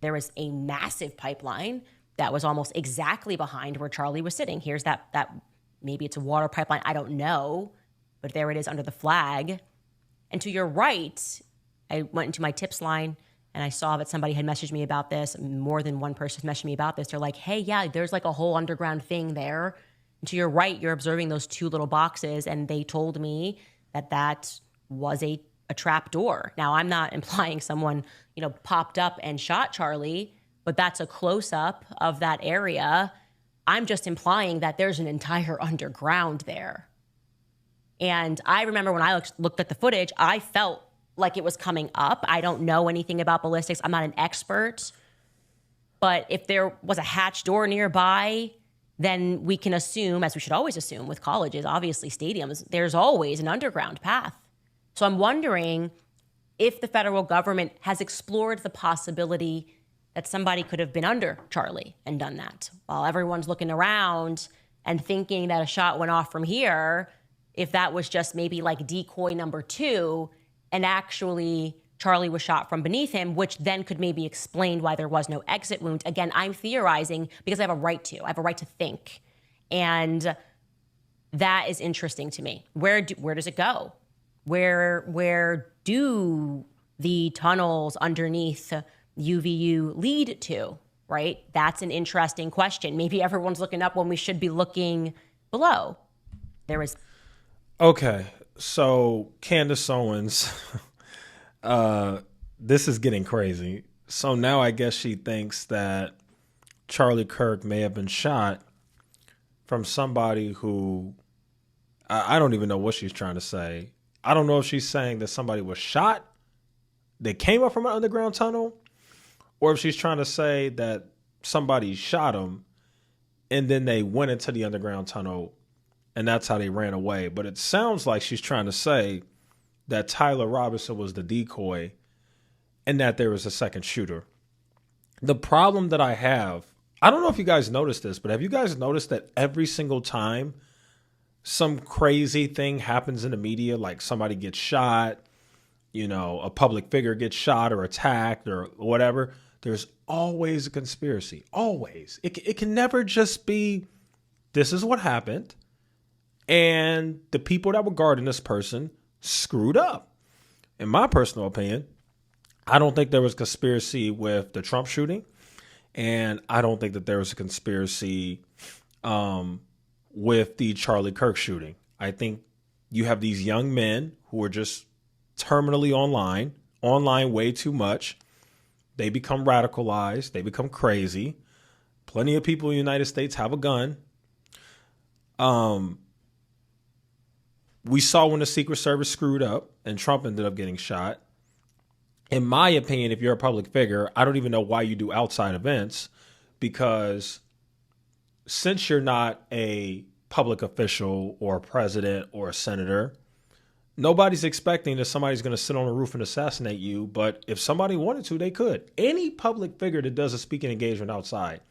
there was a massive pipeline that was almost exactly behind where Charlie was sitting. Here's that maybe it's a water pipeline, I don't know, but there it is under the flag. And to your right, I went into my tips line and I saw that somebody had messaged me about this. More than one person messaged me about this. They're like, hey, yeah, there's like a whole underground thing there. And to your right, you're observing those two little boxes. And they told me that that was a trap door. Now, I'm not implying someone, popped up and shot Charlie, but that's a close up of that area. I'm just implying that there's an entire underground there. And I remember when I looked at the footage, I felt like it was coming up. I don't know anything about ballistics. I'm not an expert. But if there was a hatch door nearby, then we can assume, as we should always assume with colleges, obviously stadiums, there's always an underground path. So I'm wondering if the federal government has explored the possibility that somebody could have been under Charlie and done that. While everyone's looking around and thinking that a shot went off from here, if that was just maybe like decoy number 2, and actually Charlie was shot from beneath him, which then could maybe explain why there was no exit wound. Again, I'm theorizing because I have a right to. I have a right to think. And that is interesting to me. Where does it go? Where do the tunnels underneath UVU lead to, right? That's an interesting question. Maybe everyone's looking up when we should be looking below. There was... Okay, so Candace Owens, this is getting crazy. So now I guess she thinks that Charlie Kirk may have been shot from somebody who, I don't even know what she's trying to say. I don't know if she's saying that somebody was shot that came up from an underground tunnel, or if she's trying to say that somebody shot him and then they went into the underground tunnel and that's how they ran away. But it sounds like she's trying to say that Tyler Robinson was the decoy and that there was a second shooter. The problem that I have, I don't know if you guys noticed this, but have you guys noticed that every single time some crazy thing happens in the media, like somebody gets shot, a public figure gets shot or attacked or whatever, there's always a conspiracy. Always. It can never just be, this is what happened, and the people that were guarding this person screwed up. In my personal opinion, I don't think there was a conspiracy with the Trump shooting, and I don't think that there was a conspiracy with the Charlie Kirk shooting. I think you have these young men who are just terminally online way too much. They become radicalized. They become crazy. Plenty of people in the United States have a gun. We saw when the Secret Service screwed up and Trump ended up getting shot. In my opinion, if you're a public figure, I don't even know why you do outside events, because since you're not a public official or a president or a senator, nobody's expecting that somebody's going to sit on a roof and assassinate you. But if somebody wanted to, they could. Any public figure that does a speaking engagement outside,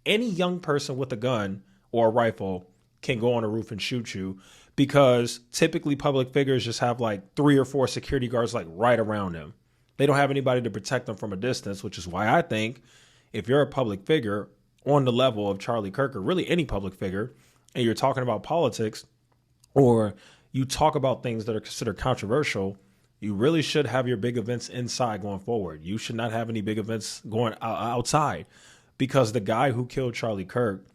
any young person with a gun or a rifle can go on a roof and shoot you, because typically public figures just have like 3 or 4 security guards like right around them. They don't have anybody to protect them from a distance, which is why I think if you're a public figure on the level of Charlie Kirk, or really any public figure, and you're talking about politics, or you talk about things that are considered controversial, you really should have your big events inside going forward. You should not have any big events going outside, because the guy who killed Charlie Kirk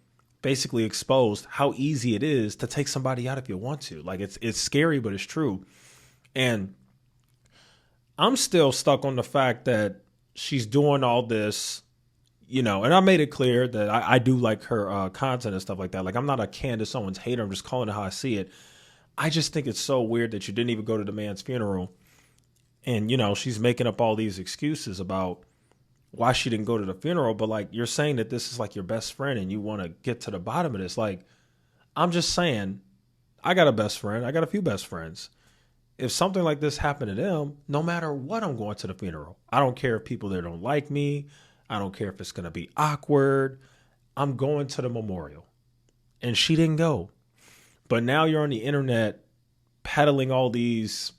basically exposed how easy it is to take somebody out if you want to. Like, it's scary, but it's true. And I'm still stuck on the fact that she's doing all this, and I made it clear that I do like her content and stuff like that. Like, I'm not a Candace Owens hater. I'm just calling it how I see it. I just think it's so weird that you didn't even go to the man's funeral. And, she's making up all these excuses about why she didn't go to the funeral. But, like, you're saying that this is like your best friend and you want to get to the bottom of this. Like, I'm just saying, I got a best friend. I got a few best friends. If something like this happened to them, no matter what, I'm going to the funeral. I don't care if people there don't like me. I don't care if it's going to be awkward. I'm going to the memorial. And she didn't go. But now you're on the internet peddling all these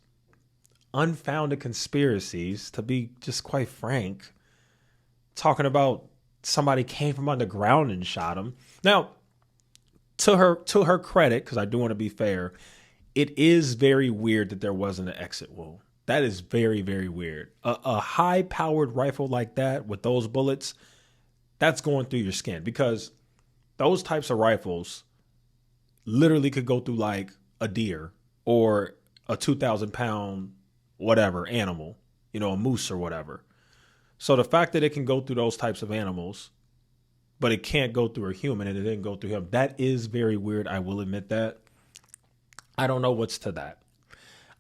unfounded conspiracies, to be just quite frank, talking about somebody came from underground and shot him. Now, to her credit, because I do want to be fair, it is very weird that there wasn't an exit wound. That is very, very weird. A high-powered rifle like that with those bullets, that's going through your skin, because those types of rifles literally could go through like a deer or a 2,000-pound whatever animal, a moose or whatever. So the fact that it can go through those types of animals, but it can't go through a human, and it didn't go through him, that is very weird. I will admit that. I don't know what's to that.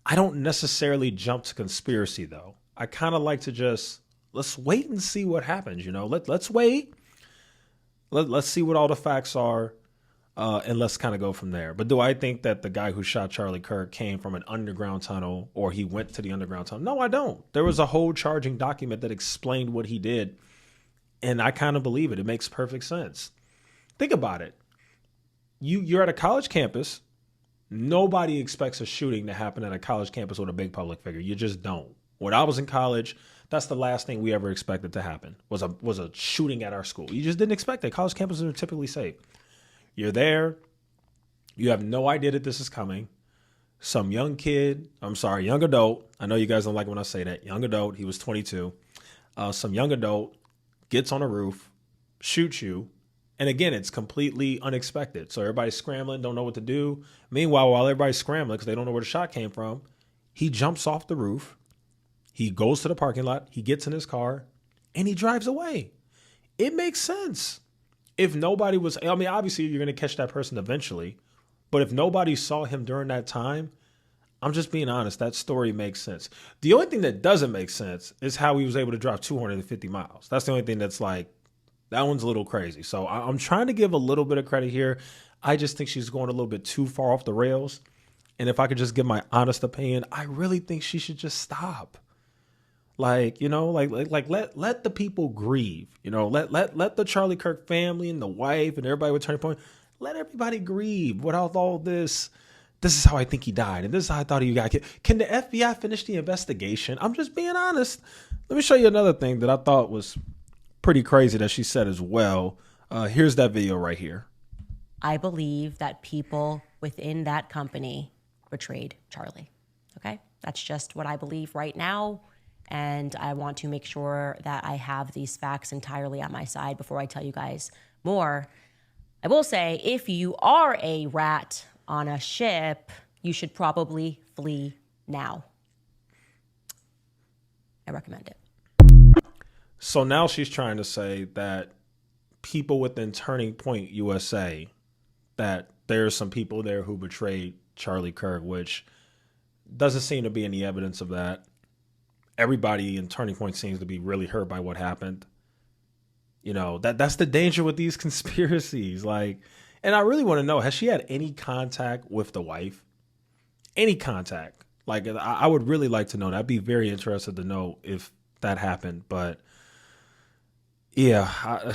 I don't necessarily jump to conspiracy, though. I kind of like to let's wait and see what happens. Let's wait. Let's see what all the facts are, and let's kind of go from there. But do I think that the guy who shot Charlie Kirk came from an underground tunnel, or he went to the underground tunnel? No, I don't. There was a whole charging document that explained what he did, and I kind of believe it. It makes perfect sense. Think about it. You're at a college campus. Nobody expects a shooting to happen at a college campus with a big public figure. You just don't. When I was in college, that's the last thing we ever expected to happen, was a shooting at our school. You just didn't expect it. College campuses are typically safe. You're there. You have no idea that this is coming. Some young adult. I know you guys don't like when I say that. Young adult. He was 22. Some young adult gets on a roof, shoots you. And again, it's completely unexpected. So everybody's scrambling, don't know what to do. Meanwhile, while everybody's scrambling because they don't know where the shot came from, he jumps off the roof. He goes to the parking lot. He gets in his car and he drives away. It makes sense. If nobody was, obviously you're going to catch that person eventually. But if nobody saw him during that time, I'm just being honest, that story makes sense. The only thing that doesn't make sense is how he was able to drive 250 miles. That's the only thing that's like, that one's a little crazy. So I'm trying to give a little bit of credit here. I just think she's going a little bit too far off the rails. And if I could just give my honest opinion, I really think she should just stop. Let the people grieve. Let the Charlie Kirk family and the wife and everybody with Turning Point, let everybody grieve without all this. This is how I think he died, and this is how I thought he got killed. Can the FBI finish the investigation? I'm just being honest. Let me show you another thing that I thought was pretty crazy that she said as well. Here's that video right here. I believe that people within that company betrayed Charlie. Okay? That's just what I believe right now. And I want to make sure that I have these facts entirely on my side before I tell you guys more. I will say, if you are a rat on a ship, you should probably flee now. I recommend it. So now she's trying to say that people within Turning Point USA, that there's some people there who betrayed Charlie Kirk, which doesn't seem to be any evidence of that. Everybody in Turning Point seems to be really hurt by what happened. That's the danger with these conspiracies. And I really want to know, has she had any contact with the wife? Any contact? I would really like to know that. I'd be very interested to know if that happened. But yeah,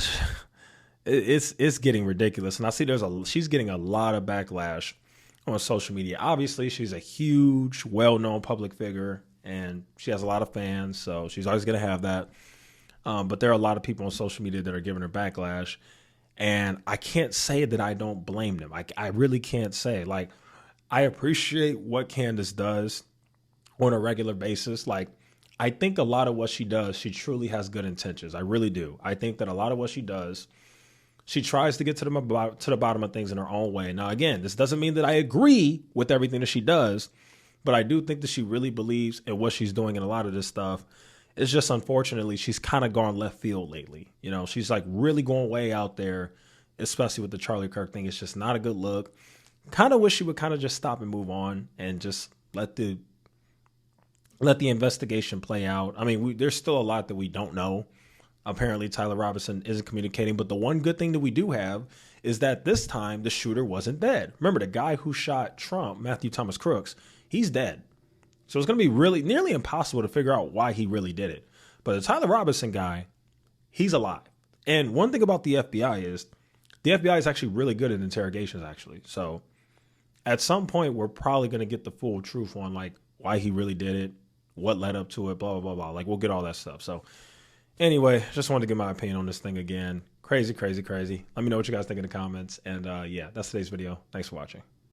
it's getting ridiculous. And I see she's getting a lot of backlash on social media. Obviously, she's a huge, well-known public figure, and she has a lot of fans, so she's always going to have that. But there are a lot of people on social media that are giving her backlash, and I can't say that I don't blame them. I really can't say. I appreciate what Candace does on a regular basis. I think a lot of what she does, she truly has good intentions. I really do. I think that a lot of what she does, she tries to get to the bottom of things in her own way. Now, again, this doesn't mean that I agree with everything that she does, but I do think that she really believes in what she's doing in a lot of this stuff. It's just, unfortunately, she's kind of gone left field lately. She's really going way out there, especially with the Charlie Kirk thing. It's just not a good look. Kind of wish she would kind of just stop and move on and just let the investigation play out. There's still a lot that we don't know. Apparently, Tyler Robinson isn't communicating. But the one good thing that we do have is that this time the shooter wasn't dead. Remember, the guy who shot Trump, Matthew Thomas Crooks, he's dead. So it's going to be really nearly impossible to figure out why he really did it. But the Tyler Robinson guy, he's alive. And one thing about the FBI is actually really good at interrogations, actually. So at some point, we're probably going to get the full truth on why he really did it, what led up to it, blah, blah, blah, blah. We'll get all that stuff. So Anyway, just wanted to give my opinion on this thing again. Crazy, crazy, crazy. Let me know what you guys think in the comments. And yeah, that's today's video. Thanks for watching.